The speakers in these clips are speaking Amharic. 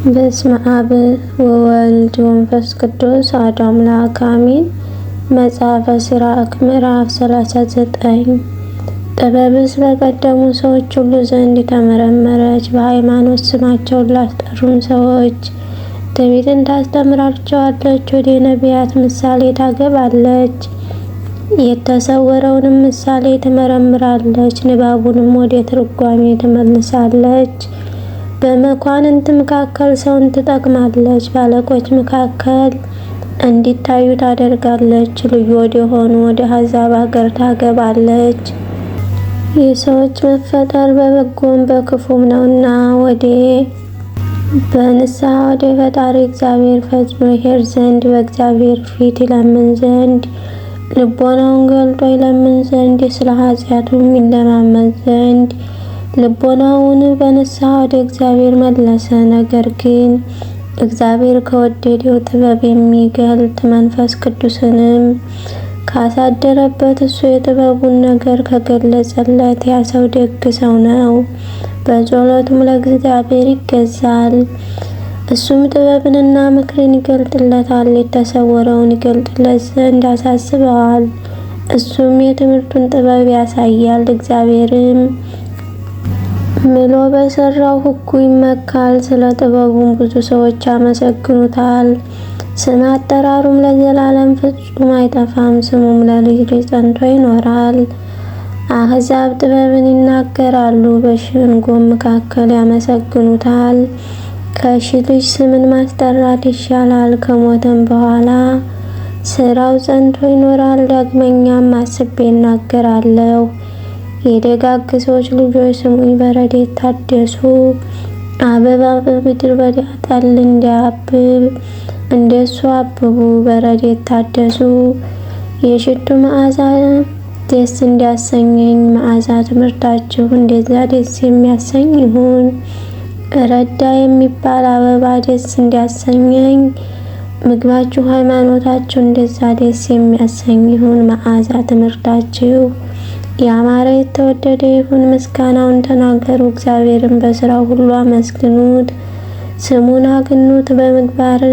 በስመ አብ ወወልድ ወመንፈስ ቅዱስ አሐዱ አምላክ አሜን። መጽሐፈ ሲራክ ምዕራፍ 39 ጥበብስ በቀደሙ ሰዎች ሁሉ ዘንድ ተመረመረች። በሃይማኖት ስማቸውን ላስጠሩን ሰዎች ትንቢትን ታስተምራቸዋለች። ወደ ነቢያት ምሳሌ ታገባለች፣ የተሰወረውንም ምሳሌ ትመረምራለች። ንባቡንም ወደ ትርጓሜ ትመልሳለች። በመኳንንት መካከል ሰውን ትጠቅማለች፣ በአለቆች መካከል እንዲታዩ ታደርጋለች። ልዩ ወደሆኑ ወደ አሕዛብ አገር ታገባለች። የሰዎች መፈጠር በበጎም በክፉም ነውና በንስሐ ወደ ፈጣሪ እግዚአብሔር ፈጥኖ ይሄድ ዘንድ በእግዚአብሔር ፊት ይለምን ዘንድ ልቦናውን ገልጦ ይለምን ዘንድ ስለ ኃጢአቱም ይለማመን ዘንድ ልቦናውን በንስሐ ወደ እግዚአብሔር መለሰ። ነገር ግን እግዚአብሔር ከወደደው ጥበብ የሚገልጥ መንፈስ ቅዱስንም ካሳደረበት እሱ የጥበቡን ነገር ከገለጸለት ያ ሰው ደግ ሰው ነው። በጸሎቱም ለእግዚአብሔር ይገዛል። እሱም ጥበብንና ምክርን ይገልጥለታል፣ የተሰወረውን ይገልጥለት ዘንድ ያሳስበዋል። እሱም የትምህርቱን ጥበብ ያሳያል። እግዚአብሔርም ምሎ በሰራው ሕጉ ይመካል። ስለ ጥበቡም ብዙ ሰዎች ያመሰግኑታል። ስም አጠራሩም ለዘላለም ፍጹም አይጠፋም፣ ስሙም ለልጅ ልጅ ጸንቶ ይኖራል። አሕዛብ ጥበብን ይናገራሉ፣ በሸንጎም መካከል ያመሰግኑታል። ከሺህ ልጅ ስምን ማስጠራት ይሻላል፣ ከሞተም በኋላ ስራው ጸንቶ ይኖራል። ዳግመኛም አስቤ እናገራለሁ። የደጋግ ሰዎች ልጆች ስሙኝ፣ በረድኤት ታደሱ። አበባ በምድረ በዳ ጠል እንዲያብብ እንደሱ አብቡ፣ በረድኤት ታደሱ። የሽቱ መዓዛ ደስ እንዲያሰኘኝ መዓዛ ትምህርታችሁ እንደዛ ደስ የሚያሰኝ ይሁን። ረዳ የሚባል አበባ ደስ እንዲያሰኘኝ ምግባችሁ ሃይማኖታችሁ እንደዛ ደስ የሚያሰኝ ይሁን። መዓዛ ትምህርታችሁ ያማረ የተወደደ ይሁን። ምስጋናውን ተናገሩ፣ እግዚአብሔርን በስራው ሁሉ አመስግኑት። ስሙን አግኑት፣ በምግባር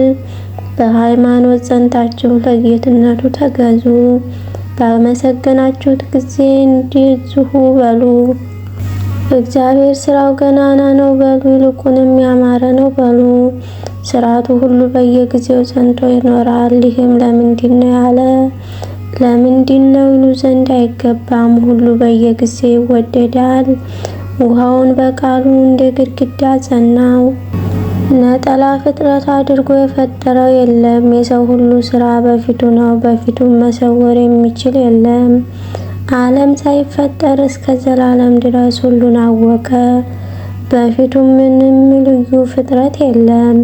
በሃይማኖት ጸንታችሁ ለጌትነቱ ተገዙ። ባመሰገናችሁት ጊዜ እንዲሁ በሉ፣ እግዚአብሔር ስራው ገናና ነው በሉ፣ ይልቁንም ያማረ ነው በሉ። ስርዓቱ ሁሉ በየጊዜው ጸንቶ ይኖራል። ይህም ለምንድን ነው ያለ ለምንድን ነው ይሉ ዘንድ አይገባም። ሁሉ በየጊዜው ይወደዳል። ውሃውን በቃሉ እንደ ግድግዳ ጸናው። ነጠላ ፍጥረት አድርጎ የፈጠረው የለም። የሰው ሁሉ ስራ በፊቱ ነው፣ በፊቱም መሰወር የሚችል የለም። ዓለም ሳይፈጠር እስከ ዘላለም ድረስ ሁሉን አወቀ። በፊቱም ምንም ልዩ ፍጥረት የለም።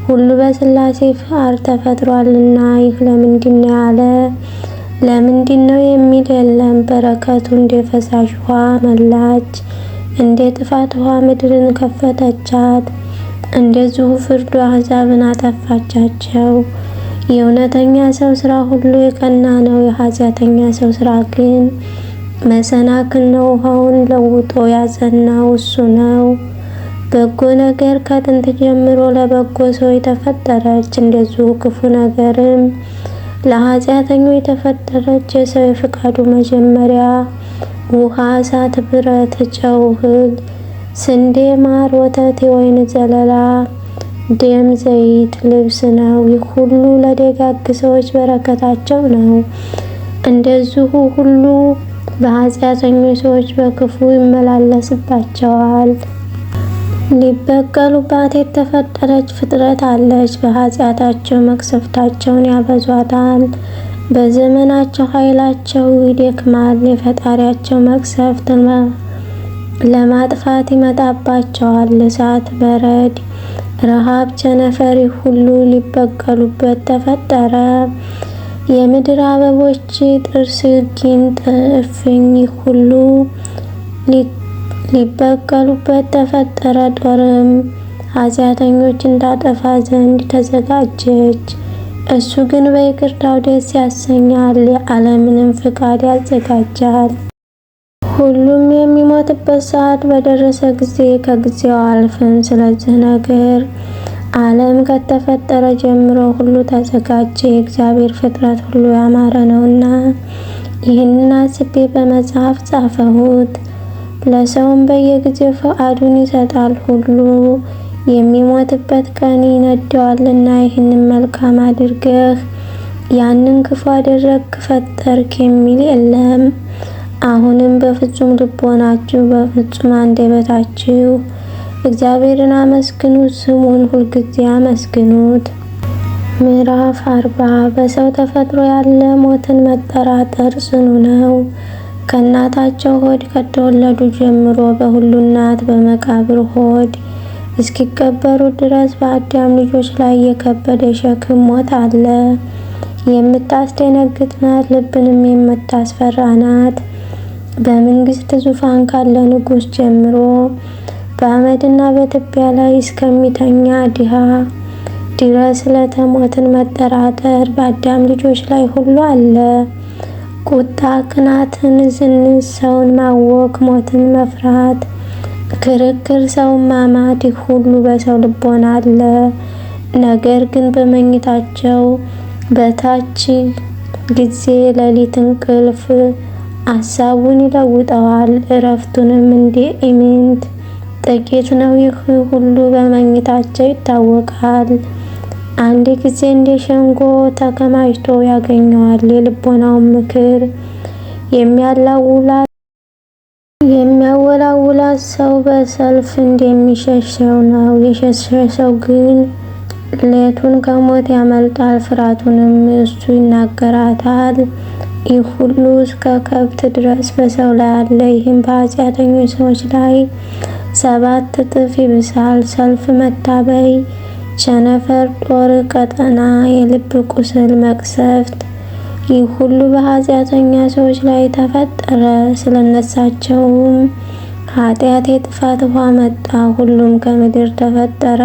ሁሉ በሥላሴ ፍቃድ ተፈጥሯልና። ይህ ለምንድን ነው ያለ ለምንድን ነው የሚል የለም። በረከቱ እንደ ፈሳሽ ውሃ መላች፣ እንደ ጥፋት ውሃ ምድርን ከፈተቻት። እንደዚሁ ፍርዱ አሕዛብን አጠፋቻቸው። የእውነተኛ ሰው ስራ ሁሉ የቀና ነው፣ የኃጢአተኛ ሰው ስራ ግን መሰናክል ነው። ውሃውን ለውጦ ያጸናው እሱ ነው። በጎ ነገር ከጥንት ጀምሮ ለበጎ ሰው የተፈጠረች፣ እንደዚሁ ክፉ ነገርም ለኃጢአተኞች የተፈጠረች። የሰው የፍቃዱ መጀመሪያ ውሃ፣ እሳት፣ ብረት፣ ጨው፣ እህል፣ ስንዴ፣ ማር፣ ወተት፣ የወይን ዘለላ፣ ደም፣ ዘይት፣ ልብስ ነው። ይህ ሁሉ ለደጋግ ሰዎች በረከታቸው ነው። እንደዚሁ ሁሉ በኃጢአተኞች ሰዎች በክፉ ይመላለስባቸዋል። ሊበቀሉባት የተፈጠረች ፍጥረት አለች። በኃጢአታቸው መቅሰፍታቸውን ያበዟታል። በዘመናቸው ኃይላቸው ይደክማል። የፈጣሪያቸው መቅሰፍት ለማጥፋት ይመጣባቸዋል። እሳት፣ በረድ፣ ረሃብ፣ ቸነፈር ሁሉ ሊበቀሉበት ተፈጠረ። የምድር አበቦች፣ ጥርስ፣ ጊንጥ፣ እፍኝ ሁሉ ሊበቀሉበት ተፈጠረ። ጦርም ኃጢአተኞችን ታጠፋ ዘንድ ተዘጋጀች። እሱ ግን በይቅርታው ደስ ያሰኛል፣ የዓለምንም ፍቃድ ያዘጋጃል። ሁሉም የሚሞትበት ሰዓት በደረሰ ጊዜ ከጊዜው አልፍም። ስለዚህ ነገር ዓለም ከተፈጠረ ጀምሮ ሁሉ ተዘጋጀ፣ የእግዚአብሔር ፍጥረት ሁሉ ያማረ ነውና። ይህንን አስቤ በመጽሐፍ ጻፈሁት። ለሰውም በየጊዜው ፈቃዱን ይሰጣል፣ ሁሉ የሚሞትበት ቀን ይነደዋልና። ይህንን መልካም አድርገህ ያንን ክፉ አደረግክ ፈጠርክ የሚል የለም። አሁንም በፍጹም ልቦናችሁ በፍጹም አንደበታችሁ እግዚአብሔርን አመስግኑት፣ ስሙን ሁልጊዜ አመስግኑት። ምዕራፍ 40 በሰው ተፈጥሮ ያለ ሞትን መጠራጠር ጽኑ ነው። ከእናታቸው ሆድ ከተወለዱ ጀምሮ በሁሉ እናት በመቃብር ሆድ እስኪቀበሩ ድረስ በአዳም ልጆች ላይ የከበደ ሸክም ሞት አለ። የምታስደነግጥ ናት፣ ልብንም የምታስፈራ ናት። በመንግስት ዙፋን ካለ ንጉሥ ጀምሮ በአመድና በትቢያ ላይ እስከሚተኛ ድሃ ድረስ ለተሞትን መጠራጠር በአዳም ልጆች ላይ ሁሉ አለ። ቁጣ፣ ቅናትን፣ ዝንስ፣ ሰውን ማወክ፣ ሞትን መፍራት፣ ክርክር፣ ሰውን ማማት፣ ይህ ሁሉ በሰው ልቦና አለ። ነገር ግን በመኝታቸው በታች ጊዜ ሌሊት እንቅልፍ አሳቡን ይለውጠዋል፣ እረፍቱንም እንደ ኢምንት ጥቂት ነው። ይህ ሁሉ በመኝታቸው ይታወቃል። አንድ ጊዜ እንደ ሸንጎ ተከማችቶ ያገኘዋል። የልቦናውን ምክር የሚያወላውላት ሰው በሰልፍ እንደሚሸሸው ነው። የሸሸ ሰው ግን ሌቱን ከሞት ያመልጣል፣ ፍርሃቱንም እሱ ይናገራታል። ይህ ሁሉ እስከ ከብት ድረስ በሰው ላይ አለ። ይህም በኃጢአተኞች ሰዎች ላይ 7 እጥፍ ይብሳል። ሰልፍ፣ መታበይ፣ ቸነፈር፣ ጦር፣ ቀጠና፣ የልብ ቁስል፣ መቅሰፍት፣ ይህ ሁሉ በኃጢአተኛ ሰዎች ላይ ተፈጠረ። ስለነሳቸውም ኃጢአት የጥፋት ውሃ መጣ። ሁሉም ከምድር ተፈጠረ፣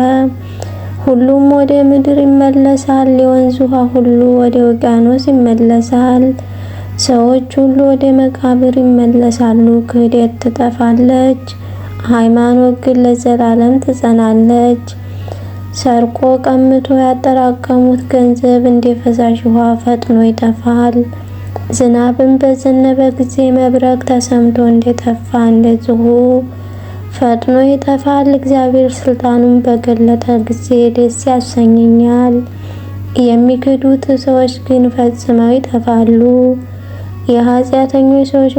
ሁሉም ወደ ምድር ይመለሳል። የወንዝ ውሃ ሁሉ ወደ ውቅያኖስ ይመለሳል። ሰዎች ሁሉ ወደ መቃብር ይመለሳሉ። ክህደት ትጠፋለች፣ ሃይማኖት ግን ለዘላለም ትጸናለች። ሰርቆ ቀምቶ ያጠራቀሙት ገንዘብ እንደ ፈሳሽ ውሃ ፈጥኖ ይጠፋል። ዝናብን በዘነበ ጊዜ መብረቅ ተሰምቶ እንደጠፋ እንደዚሁ ፈጥኖ ይጠፋል። እግዚአብሔር ስልጣኑን በገለጠ ጊዜ ደስ ያሰኘኛል። የሚክዱት ሰዎች ግን ፈጽመው ይጠፋሉ። የኃጢአተኞች ሰዎች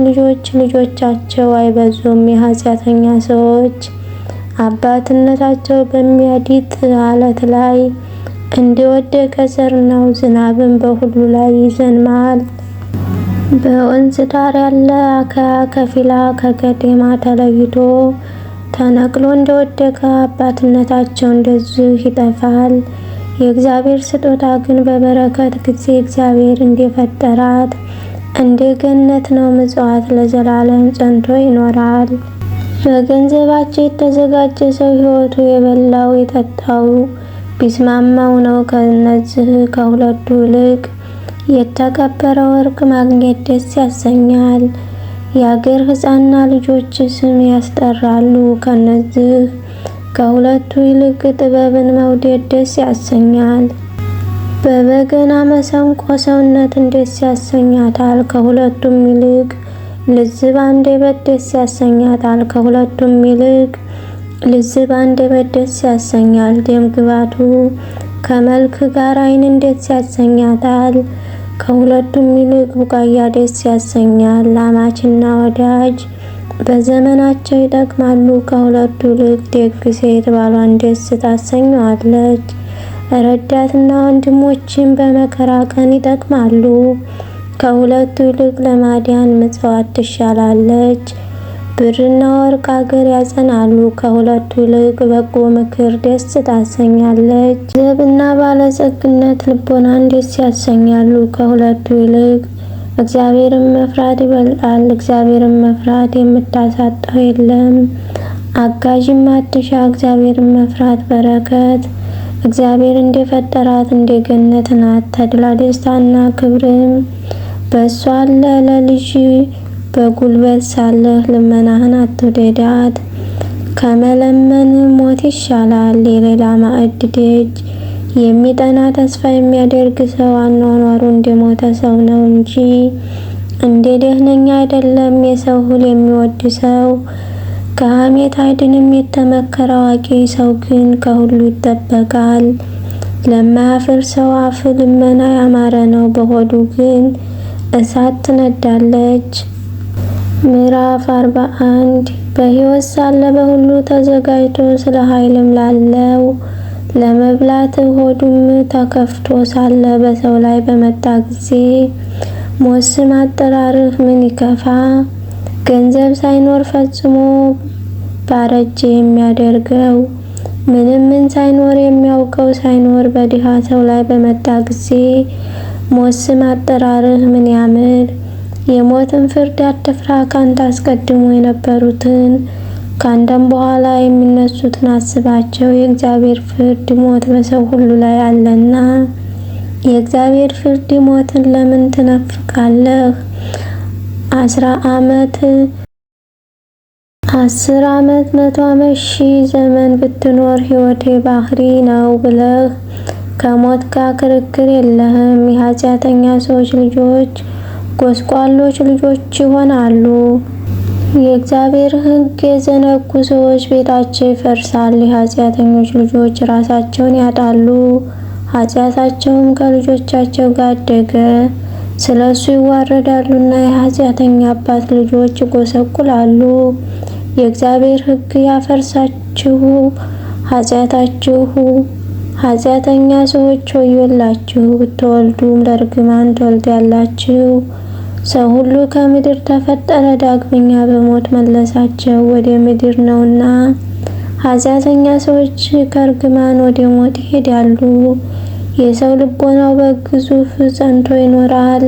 ልጆቻቸው አይበዙም። የኃጢአተኛ ሰዎች አባትነታቸው በሚያዲጥ አለት ላይ እንደወደቀ ዘር ነው። ዝናብን በሁሉ ላይ ይዘንማል። በወንዝ ዳር ያለ አካያ ከፊላ ከቀጤማ ተለይቶ ተነቅሎ እንደወደቀ አባትነታቸው እንደዚህ ይጠፋል። የእግዚአብሔር ስጦታ ግን በበረከት ጊዜ እግዚአብሔር እንደፈጠራት እንደ ገነት ነው። ምጽዋት ለዘላለም ጸንቶ ይኖራል። በገንዘባቸው የተዘጋጀ ሰው ሕይወቱ የበላው የጠጣው ቢስማማው ነው። ከነዚህ ከሁለቱ ይልቅ የተከበረ ወርቅ ማግኘት ደስ ያሰኛል። የአገር ሕፃንና ልጆች ስም ያስጠራሉ። ከነዚህ ከሁለቱ ይልቅ ጥበብን መውደድ ደስ ያሰኛል። በበገና መሰንቆ ሰውነትን ደስ ያሰኛታል። ከሁለቱም ይልቅ ልዝብ አንደበት ደስ ያሰኛታል። ከሁለቱም ይልቅ ልዝብ አንደበት ደስ ያሰኛል። ደም ግባቱ ከመልክ ጋር ዓይንን ደስ ያሰኛታል። ከሁለቱም ይልቅ ቡቃያ ደስ ያሰኛል። አማችና ወዳጅ በዘመናቸው ይጠቅማሉ። ከሁለቱ ይልቅ ደግ ሴት ባሏን ደስ ታሰኘዋለች። ረዳትና ወንድሞችን በመከራ ቀን ይጠቅማሉ። ከሁለቱ ይልቅ ለማዳን ምጽዋት ትሻላለች። ብርና ወርቅ አገር ያጸናሉ። ከሁለቱ ይልቅ በጎ ምክር ደስ ታሰኛለች። ገንዘብና ባለጸግነት ልቦናን ደስ ያሰኛሉ። ከሁለቱ ይልቅ እግዚአብሔርን መፍራት ይበልጣል። እግዚአብሔርን መፍራት የምታሳጣው የለም። አጋዥም አትሻ። እግዚአብሔርን መፍራት በረከት እግዚአብሔር እንደፈጠራት እንደ ገነት ናት። ተድላ ደስታና ክብርም በእሷ አለ። ለልጅ በጉልበት ሳለህ ልመናህን አትውደዳት። ከመለመን ሞት ይሻላል። የሌላ ማዕድ ደጅ የሚጠና ተስፋ የሚያደርግ ሰው አኗኗሩ እንደሞተ ሰው ነው እንጂ እንደ ደህነኛ አይደለም። የሰው እህል የሚወድ ሰው ከሐሜት አይድንም። የተመከረ አዋቂ ሰው ግን ከሁሉ ይጠበቃል። ለማያፍር ሰው አፍ ልመና ያማረ ነው፣ በሆዱ ግን እሳት ትነዳለች። ምዕራፍ 41 በሕይወት ሳለ በሁሉ ተዘጋጅቶ ስለ ኃይልም ላለው ለመብላት ሆዱም ተከፍቶ ሳለ በሰው ላይ በመጣ ጊዜ ሞት ስም አጠራርህ ምን ይከፋ። ገንዘብ ሳይኖር ፈጽሞ ባረጀ የሚያደርገው ምን ሳይኖር የሚያውቀው ሳይኖር በድሃ ሰው ላይ በመጣ ጊዜ ሞት ስም አጠራርህ ምን ያምር። የሞትን ፍርድ አትፍራ፣ ካንተ አስቀድሞ የነበሩትን ካንተም በኋላ የሚነሱትን አስባቸው። የእግዚአብሔር ፍርድ ሞት በሰው ሁሉ ላይ አለና። የእግዚአብሔር ፍርድ ሞትን ለምን ትነፍቃለህ? 10 ዓመት 100 ዓመት 1000 ዘመን ብትኖር ሕይወቴ ባህሪ ነው ብለህ ከሞት ጋር ክርክር የለህም። የኃጢአተኛ ሰዎች ልጆች ጎስቋሎች ልጆች ይሆናሉ። የእግዚአብሔር ሕግ የዘነጉ ሰዎች ቤታቸው ይፈርሳል። የኃጢአተኞች ልጆች ራሳቸውን ያጣሉ፣ ኃጢአታቸውም ከልጆቻቸው ጋር አደገ። ስለሱ ይዋረዳሉና የኃጢአተኛ አባት ልጆች ይጎሰቁላሉ። የእግዚአብሔር ሕግ ያፈርሳችሁ ኃጢአተኛ ሰዎች ወዮላችሁ። ብትወልዱም ለርግማን ትወልዳላችሁ። ሰው ሁሉ ከምድር ተፈጠረ፣ ዳግመኛ በሞት መለሳቸው ወደ ምድር ነውና። ኃጢአተኛ ሰዎች ከርግማን ወደ ሞት ይሄዳሉ። የሰው ልቦናው በግዙፍ ጸንቶ ይኖራል።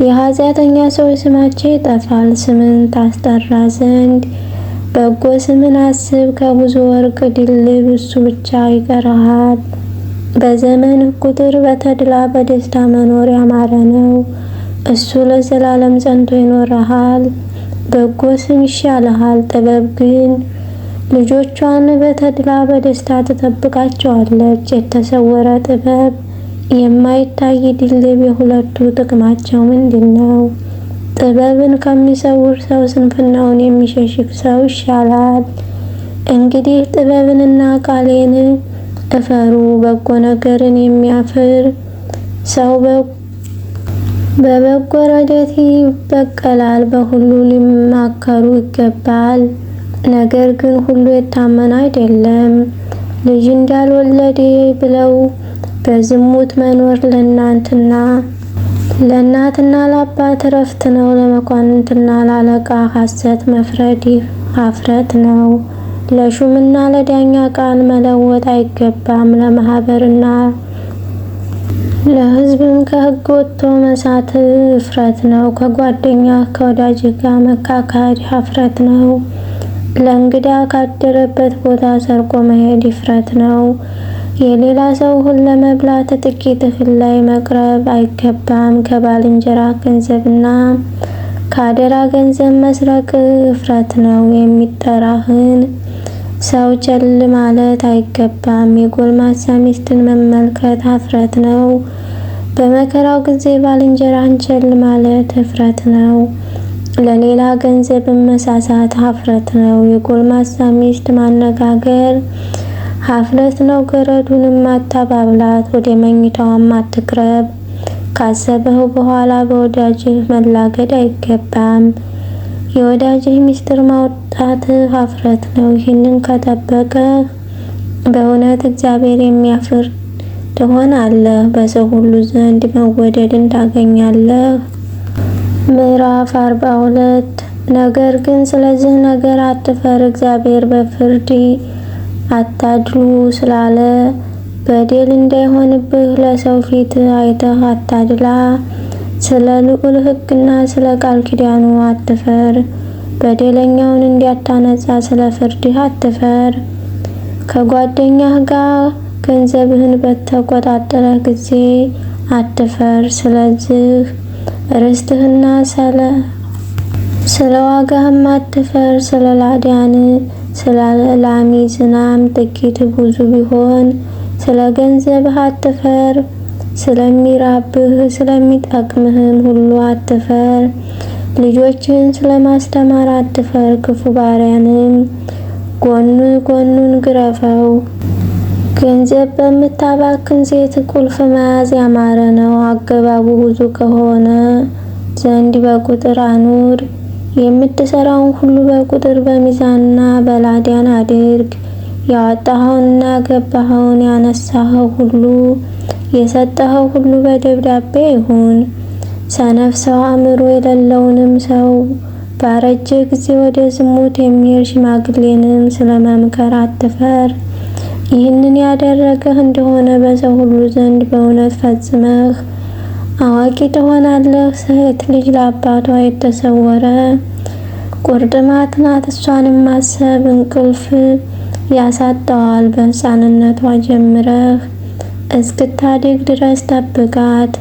የኃጢአተኛ ሰዎች ስማቸው ይጠፋል። ስምን ታስጠራ ዘንድ በጎ ስምን አስብ። ከብዙ ወርቅ ድልብ እሱ ብቻ ይቀርሃል። በዘመንህ ቁጥር በተድላ በደስታ መኖር ያማረ ነው። እሱ ለዘላለም ጸንቶ ይኖርሃል። በጎ ስም ይሻልሃል። ጥበብ ግን ልጆቿን በተድላ በደስታ ትጠብቃቸዋለች። የተሰወረ ጥበብ የማይታይ ድልብ የሁለቱ ጥቅማቸው ምንድን ነው? ጥበብን ከሚሰውር ሰው ስንፍናውን የሚሸሽግ ሰው ይሻላል። እንግዲህ ጥበብንና ቃሌን እፈሩ። በጎ ነገርን የሚያፍር ሰው በበጎ ረድኤት ይበቀላል። በሁሉ ሊማከሩ ይገባል። ነገር ግን ሁሉ የታመነ አይደለም። ልጅ እንዳልወለደ ብለው በዝሙት መኖር ለእናትና ለአባት እረፍት ነው። ለመኳንንትና ለአለቃ ሐሰት መፍረድ ኀፍረት ነው። ለሹምና ለዳኛ ቃል መለወጥ አይገባም። ለማህበርና ለሕዝብም ከሕግ ወጥቶ መሳት እፍረት ነው። ከጓደኛ ከወዳጅ ጋር መካካድ ኀፍረት ነው። ለእንግዳ ካደረበት ቦታ ሰርቆ መሄድ እፍረት ነው። የሌላ ሰው እህል ለመብላት ጥቂት እህል ላይ መቅረብ አይገባም። ከባልንጀራ ገንዘብና ከአደራ ገንዘብ መስረቅ እፍረት ነው። የሚጠራህን ሰው ቸል ማለት አይገባም። የጎልማሳ ሚስትን መመልከት ኀፍረት ነው። በመከራው ጊዜ ባልንጀራህን ቸል ማለት እፍረት ነው። ለሌላ ገንዘብ መሳሳት ኀፍረት ነው። የጎልማሳ ሚስት ማነጋገር ኀፍረት ነው። ገረዱንም አታባብላት፣ ወደ መኝታዋም አትቅረብ። ካሰበው በኋላ በወዳጅህ መላገድ አይገባም። የወዳጅህ ሚስጥር ማውጣት ኀፍረት ነው። ይህንን ከጠበቀ በእውነት እግዚአብሔር የሚያፍር ትሆናለህ፣ በሰው ሁሉ ዘንድ መወደድን ታገኛለህ። ምዕራፍ 42 ነገር ግን ስለዚህ ነገር አትፈር፣ እግዚአብሔር በፍርድ አታድሉ ስላለ በደል እንዳይሆንብህ ለሰው ፊት አይተህ አታድላ። ስለ ልዑል ሕግና ስለ ቃል ኪዳኑ አትፈር። በደለኛውን እንዲያታነጻ ስለ ፍርድህ አትፈር። ከጓደኛህ ጋር ገንዘብህን በተቆጣጠረህ ጊዜ አትፈር። ስለዚህ ርስትህና ስለ ዋጋህም አትፈር። ስለ ላዳን ስለ ላሚ ዝናም ጥቂት ብዙ ቢሆን ስለ ገንዘብህ አትፈር። ስለሚራብህ ስለሚጠቅምህም ሁሉ አትፈር። ልጆችህን ስለማስተማር አትፈር። ክፉ ባሪያንም ጎኑን ግረፈው። ገንዘብ በምታባክን ሴት ቁልፍ መያዝ ያማረ ነው። አገባቡ ብዙ ከሆነ ዘንድ በቁጥር አኑር። የምትሰራውን ሁሉ በቁጥር በሚዛንና በላዲያን አድርግ። ያወጣኸውንና ያገባኸውን ያነሳኸው ሁሉ የሰጠኸው ሁሉ በደብዳቤ ይሁን። ሰነፍ ሰው አእምሮ የሌለውንም ሰው ባረጀ ጊዜ ወደ ዝሙት የሚሄድ ሽማግሌንም ስለመምከር አትፈር። ይህንን ያደረገህ እንደሆነ በሰው ሁሉ ዘንድ በእውነት ፈጽመህ አዋቂ ትሆናለህ። ሴት ልጅ ለአባቷ የተሰወረ ቁርጥማት ናት። እሷንም ማሰብ እንቅልፍ ያሳጣዋል። በሕፃንነቷ ጀምረህ እስክታድግ ድረስ ጠብቃት።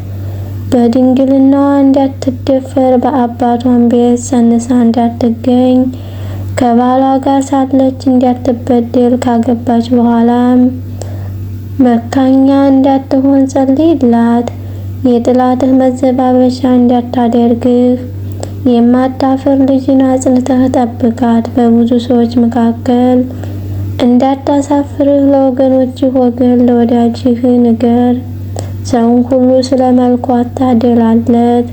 በድንግልናዋ እንዳትደፈር በአባቷን ቤት ጸንሳ እንዳትገኝ ከባሏ ጋር ሳለች እንዳትበደል ካገባች በኋላም መካኛ እንዳትሆን ጸልይላት። የጥላትህ መዘባበቻ እንዳታደርግህ የማታፍር ልጅን አጽንተህ ጠብቃት። በብዙ ሰዎች መካከል እንዳታሳፍርህ ለወገኖችህ ወገን ለወዳጅህ ንገር። ሰውን ሁሉ ስለ መልኩ አታደላለት።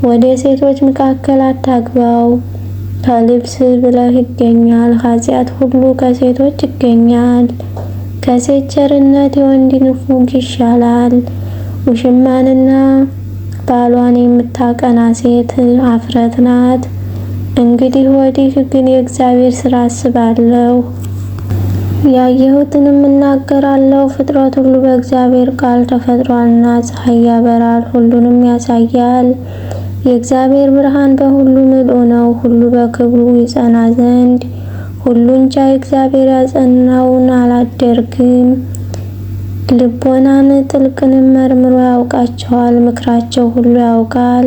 ወደ ሴቶች መካከል አታግባው። ከልብስ ብለህ ይገኛል። ኃጢአት ሁሉ ከሴቶች ይገኛል። ከሴት ቸርነት የወንድ ንፉግ ይሻላል። ውሽማንና ባሏን የምታቀና ሴት አፍረት ናት። እንግዲህ ወዲህ ግን የእግዚአብሔር ሥራ አስባለሁ፣ ያየሁትንም እናገራለሁ። ፍጥረት ሁሉ በእግዚአብሔር ቃል ተፈጥሯልና ፀሐይ ያበራል፣ ሁሉንም ያሳያል። የእግዚአብሔር ብርሃን በሁሉ ምልኡ ነው። ሁሉ በክብሩ ይጸና ዘንድ ሁሉን ቻይ እግዚአብሔር ያጸናውን አላደርግም። ልቦናን ጥልቅንም መርምሮ ያውቃቸዋል። ምክራቸው ሁሉ ያውቃል።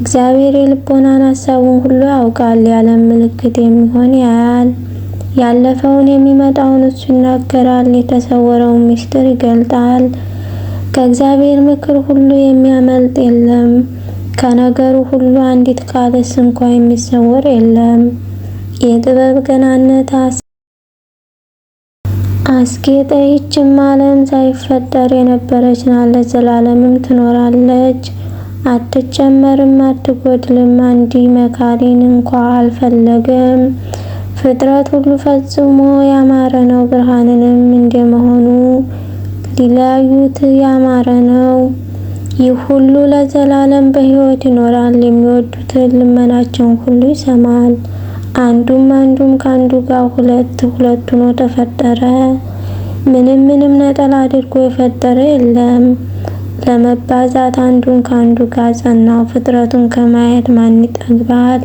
እግዚአብሔር የልቦናን ሐሳቡን ሁሉ ያውቃል። የዓለም ምልክት የሚሆን ያያል። ያለፈውን የሚመጣውን እሱ ይናገራል። የተሰወረውን ምስጢር ይገልጣል። ከእግዚአብሔር ምክር ሁሉ የሚያመልጥ የለም። ከነገሩ ሁሉ አንዲት ቃልስ እንኳ የሚሰወር የለም። የጥበብ ገናነት አስጌጠ። ይህችም ዓለም ሳይፈጠር የነበረች ናት፣ ለዘላለምም ትኖራለች። አትጨመርም አትጎድልም። አንዲ መካሪን እንኳ አልፈለገም። ፍጥረት ሁሉ ፈጽሞ ያማረ ነው። ብርሃንንም እንደመሆኑ ሊለያዩት ያማረ ነው። ይህ ሁሉ ለዘላለም በሕይወት ይኖራል። የሚወዱትን ልመናቸውን ሁሉ ይሰማል። አንዱም ከአንዱ ጋር ሁለት ሆኖ ተፈጠረ። ምንም ነጠላ አድርጎ የፈጠረ የለም። ለመባዛት አንዱን ከአንዱ ጋር ጸናው። ፍጥረቱን ከማየት ማን ይጠግባል?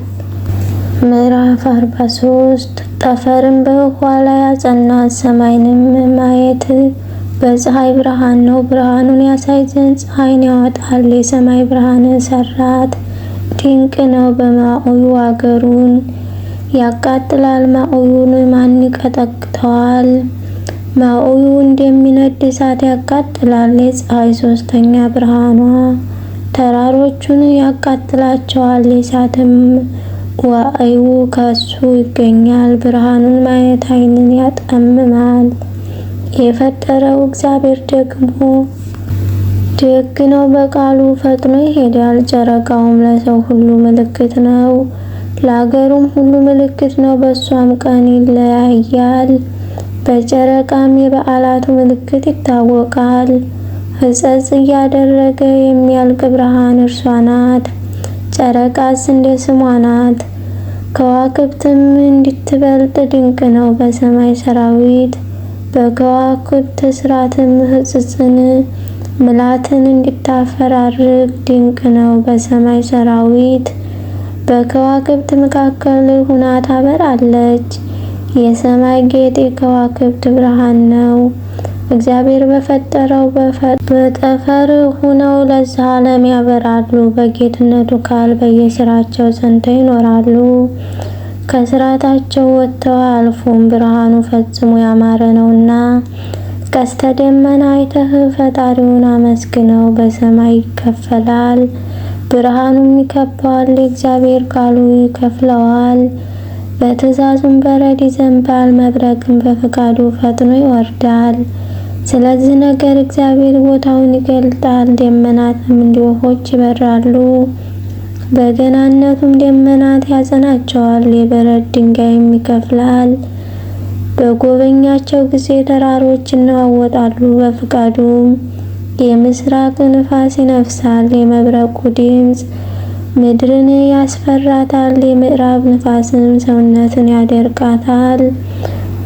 ምዕራፍ 43 ጠፈርን በውኃ ላይ አጸናት። ሰማይንም ማየት በፀሐይ ብርሃን ነው። ብርሃኑን ያሳይ ዘንድ ፀሐይን ያወጣል። የሰማይ ብርሃንን ሰራት። ድንቅ ነው። በማዑዩ አገሩን ያቃጥላል። ማዑዩን ማን ይቀጠቅጠዋል? ማዑዩ እንደሚነድ እሳት ያቃጥላል። የፀሐይ ሶስተኛ ብርሃኗ ተራሮቹን ያቃጥላቸዋል። የእሳትም ዋዕዩ ከሱ ይገኛል። ብርሃኑን ማየት ዓይንን ያጠምማል። የፈጠረው እግዚአብሔር ደግሞ ደግ ነው። በቃሉ ፈጥኖ ይሄዳል። ጨረቃውም ለሰው ሁሉ ምልክት ነው፣ ለአገሩም ሁሉ ምልክት ነው። በእሷም ቀን ይለያያል። በጨረቃም የበዓላቱ ምልክት ይታወቃል። ሕጸጽ እያደረገ የሚያልቅ ብርሃን እርሷ ናት። ጨረቃስ እንደ ስሟ ናት። ከዋክብትም እንድትበልጥ ድንቅ ነው። በሰማይ ሰራዊት በከዋክብት ስራትም ሕጽጽን ምላትን እንድታፈራርቅ ድንቅ ነው። በሰማይ ሰራዊት በከዋክብት መካከል ሁና ታበራለች። የሰማይ ጌጥ የከዋክብት ብርሃን ነው። እግዚአብሔር በፈጠረው በጠፈር ሁነው ለዚህ ዓለም ያበራሉ። በጌትነቱ ቃል በየስራቸው ጸንተው ይኖራሉ። ከስራታቸው ወጥተው አያልፉም። ብርሃኑ ፈጽሞ ያማረ ነውና ቀስተ ደመና አይተህ ፈጣሪውን አመስግነው። በሰማይ ይከፈላል፣ ብርሃኑም ይከበዋል። የእግዚአብሔር ቃሉ ይከፍለዋል፣ በትእዛዙም በረድ ይዘንባል። መብረቅም በፈቃዱ ፈጥኖ ይወርዳል። ስለዚህ ነገር እግዚአብሔር ቦታውን ይገልጣል። ደመናትም እንደ ወፎች ይበራሉ፣ በገናነቱም ደመናት ያጸናቸዋል። የበረድ ድንጋይም ይከፍላል። በጎበኛቸው ጊዜ ተራሮች ይነዋወጣሉ። በፈቃዱም የምስራቅ ንፋስ ይነፍሳል። የመብረቁ ድምፅ ምድርን ያስፈራታል። የምዕራብ ንፋስም ሰውነትን ያደርቃታል።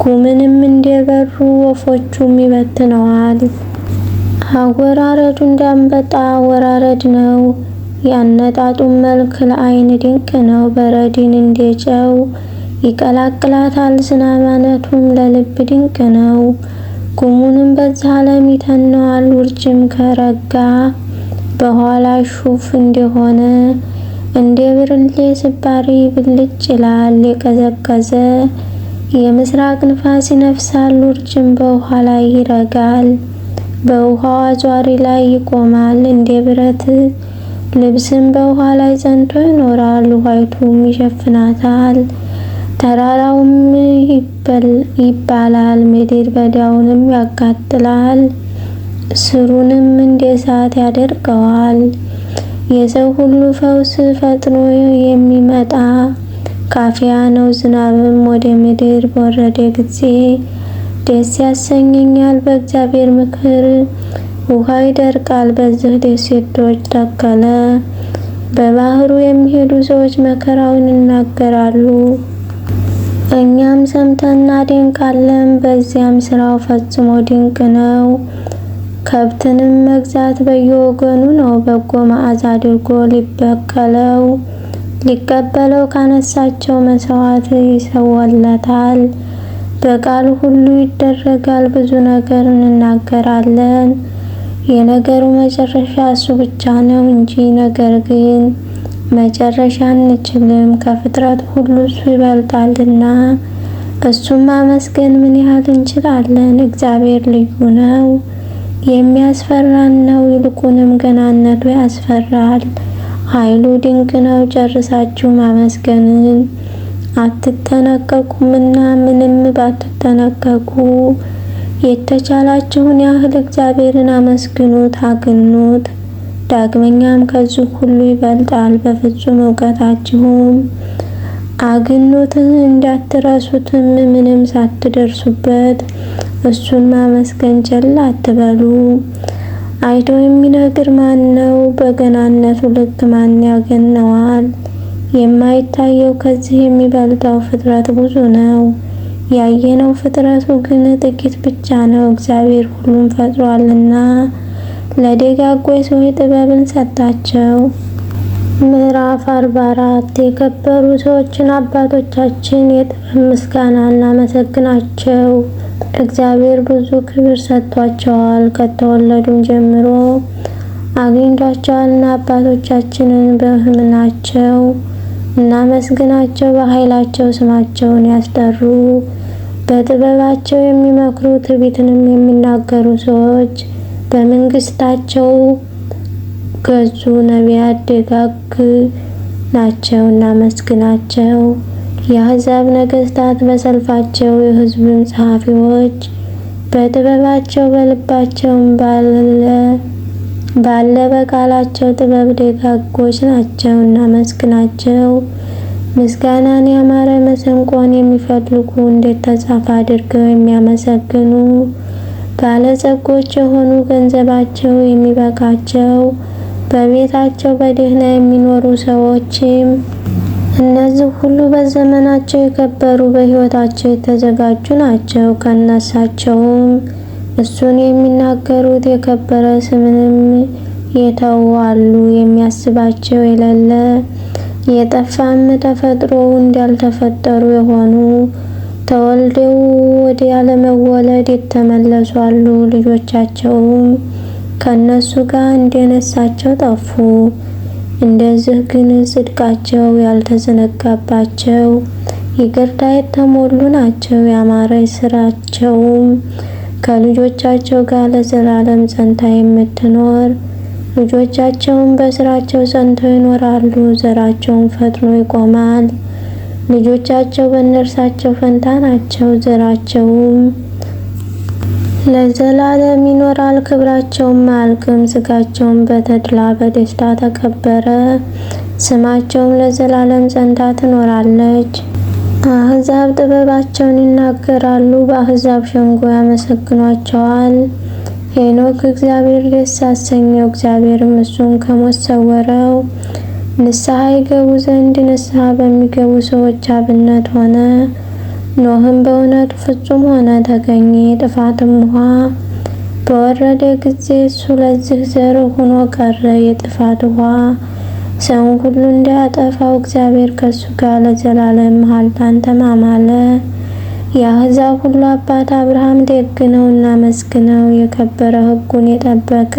ጉምንም እንደበሩ ወፎቹም ይበትነዋል። አወራረዱ እንዳንበጣ አወራረድ ነው። ያነጣጡም መልክ ለዓይን ድንቅ ነው። በረድን እንደ ጨው ይቀላቅላታል። ዝናባነቱም ለልብ ድንቅ ነው። ጉሙንም በዚህ ዓለም ይተነዋል። ውርጭም ከረጋ በኋላ ሹፍ እንደሆነ እንደ ብርሌ ስባሪ ብልጭ ይላል። የቀዘቀዘ የምስራቅ ንፋስ ይነፍሳል። ውርጭም በውሃ ላይ ይረጋል፣ በውሃው አዟሪ ላይ ይቆማል። እንደ ብረት ልብስም በውሃ ላይ ጸንቶ ይኖራል። ውሃይቱም ይሸፍናታል፣ ተራራውም ይባላል። ምድር በዳውንም ያቃጥላል፣ ስሩንም እንደ እሳት ያደርቀዋል። የሰው ሁሉ ፈውስ ፈጥኖ የሚመጣ ካፊያ ነው። ዝናብም ወደ ምድር በወረደ ጊዜ ደስ ያሰኘኛል። በእግዚአብሔር ምክር ውሃ ይደርቃል። በዚህ ደሴቶች ተከለ። በባህሩ የሚሄዱ ሰዎች መከራውን ይናገራሉ፣ እኛም ሰምተን እናደንቃለን። በዚያም ስራው ፈጽሞ ድንቅ ነው። ከብትንም መግዛት በየወገኑ ነው። በጎ መዓዛ አድርጎ ሊቀበለው ካነሳቸው መስዋዕት ይሰዋለታል። በቃል ሁሉ ይደረጋል። ብዙ ነገር እንናገራለን። የነገሩ መጨረሻ እሱ ብቻ ነው እንጂ ነገር ግን መጨረሻ አንችልም። ከፍጥረት ሁሉ እሱ ይበልጣልና እሱም ማመስገን ምን ያህል እንችላለን? እግዚአብሔር ልዩ ነው፣ የሚያስፈራን ነው። ይልቁንም ገናነቱ ያስፈራል። ኃይሉ ድንቅ ነው። ጨርሳችሁ ማመስገንን አትጠነቀቁምና ምንም ባትጠነቀቁ የተቻላችሁን ያህል እግዚአብሔርን አመስግኑት፣ አግኑት። ዳግመኛም ከዚህ ሁሉ ይበልጣል። በፍጹም እውቀታችሁም አግኑት፣ እንዳትረሱትም። ምንም ሳትደርሱበት እሱን ማመስገን ቸል አትበሉ። አይቶ የሚነግር ማን ነው? በገናነቱ ልክ ማን ያገነዋል? የማይታየው ከዚህ የሚበልጠው ፍጥረት ብዙ ነው። ያየነው ፍጥረቱ ግን ጥቂት ብቻ ነው። እግዚአብሔር ሁሉን ፈጥሯልና ለደጋጎች ሰዎች ጥበብን ሰጣቸው። ምዕራፍ 44 የከበሩ ሰዎችን አባቶቻችን የጥበብ ምስጋና እናመሰግናቸው። እግዚአብሔር ብዙ ክብር ሰጥቷቸዋል። ከተወለዱም ጀምሮ አግኝቷቸዋልና አባቶቻችንን በሕምናቸው እናመስግናቸው። በኃይላቸው ስማቸውን ያስጠሩ፣ በጥበባቸው የሚመክሩ፣ ትዕቢትንም የሚናገሩ ሰዎች በመንግስታቸው ገዙ። ነቢያት ደጋግ ናቸው፣ እናመስግናቸው። የአሕዛብ ነገስታት በሰልፋቸው፣ የሕዝብም ጸሐፊዎች በጥበባቸው፣ በልባቸውም ባለ በቃላቸው ጥበብ ደጋጎች ናቸው፣ እናመስግናቸው። ምስጋናን ያማረ መሰንቆን የሚፈልጉ እንዴት ተጻፈ አድርገው የሚያመሰግኑ ባለጸጎች የሆኑ ገንዘባቸው የሚበቃቸው በቤታቸው በደህና የሚኖሩ ሰዎችም እነዚህ ሁሉ በዘመናቸው የከበሩ በሕይወታቸው የተዘጋጁ ናቸው። ከነሳቸውም እሱን የሚናገሩት የከበረ ስምንም የተዉ አሉ። የሚያስባቸው የሌለ የጠፋም ተፈጥሮው እንዳልተፈጠሩ የሆኑ ተወልደው ወደ ያለመወለድ የተመለሱ አሉ። ልጆቻቸውም ከነሱ ጋር እንደነሳቸው ጠፉ። እንደዚህ ግን ጽድቃቸው ያልተዘነጋባቸው ይቅርታ የተሞሉ ናቸው። ያማረች ስራቸውም ከልጆቻቸው ጋር ለዘላለም ጸንታ የምትኖር። ልጆቻቸውም በስራቸው ጸንተው ይኖራሉ። ዘራቸውም ፈጥኖ ይቆማል። ልጆቻቸው በእነርሳቸው ፈንታ ናቸው። ዘራቸውም ለዘላለም ይኖራል። ክብራቸውም አያልቅም። ስጋቸውም በተድላ በደስታ ተቀበረ። ስማቸውም ለዘላለም ጸንታ ትኖራለች። አሕዛብ ጥበባቸውን ይናገራሉ። በአሕዛብ ሸንጎ ያመሰግኗቸዋል። ሄኖክ እግዚአብሔር ደስ አሰኘው፣ እግዚአብሔርም እሱን ከሞት ሰወረው። ንስሐ ይገቡ ዘንድ ንስሐ በሚገቡ ሰዎች አብነት ሆነ። ኖህም በእውነቱ ፍጹም ሆነ ተገኘ። የጥፋትም ውሃ በወረደ ጊዜ እሱ ለዚህ ዘር ሆኖ ቀረ። የጥፋት ውሃ ሰውን ሁሉ እንዳያጠፋው እግዚአብሔር ከእሱ ጋር ለዘላለም መሐላን ተማማለ። የአሕዛብ ሁሉ አባት አብርሃም ደግ ነው፣ እናመስግነው። የከበረ ሕጉን የጠበቀ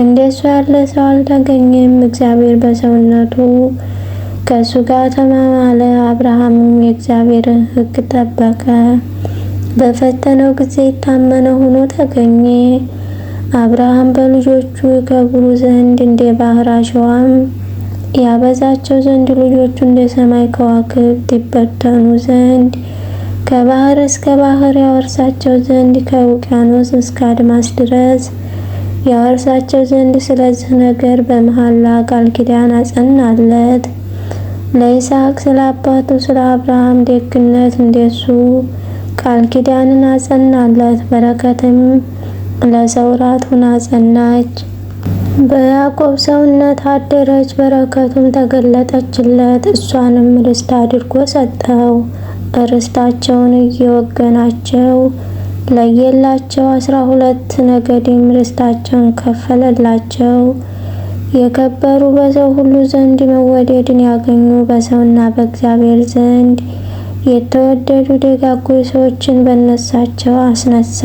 እንደሱ ያለ ሰው አልተገኘም። እግዚአብሔር በሰውነቱ ከእሱ ጋር ተማማለ። አብርሃምም የእግዚአብሔርን ሕግ ጠበቀ። በፈተነው ጊዜ የታመነ ሆኖ ተገኘ። አብርሃም በልጆቹ ይከብሩ ዘንድ እንደ ባህር አሸዋም ያበዛቸው ዘንድ ልጆቹ እንደ ሰማይ ከዋክብት ይበተኑ ዘንድ ከባህር እስከ ባህር ያወርሳቸው ዘንድ ከውቅያኖስ እስከ አድማስ ድረስ ያወርሳቸው ዘንድ ስለዚህ ነገር በመሐላ ቃል ኪዳን አጸናለት። ለይስሐቅ ስለ አባቱ ስለ አብርሃም ደግነት እንደሱ ቃል ኪዳንን አጸናለት። በረከትም ለሰው ራት ሆና ጸናች። በያዕቆብ ሰውነት አደረች፣ በረከቱም ተገለጠችለት። እሷንም ርስት አድርጎ ሰጠው። ርስታቸውን እየወገናቸው ለየላቸው። 12 ነገድም ርስታቸውን ከፈለላቸው። የከበሩ በሰው ሁሉ ዘንድ መወደድን ያገኙ በሰውና በእግዚአብሔር ዘንድ የተወደዱ ደጋጎች ሰዎችን በነሳቸው አስነሳ።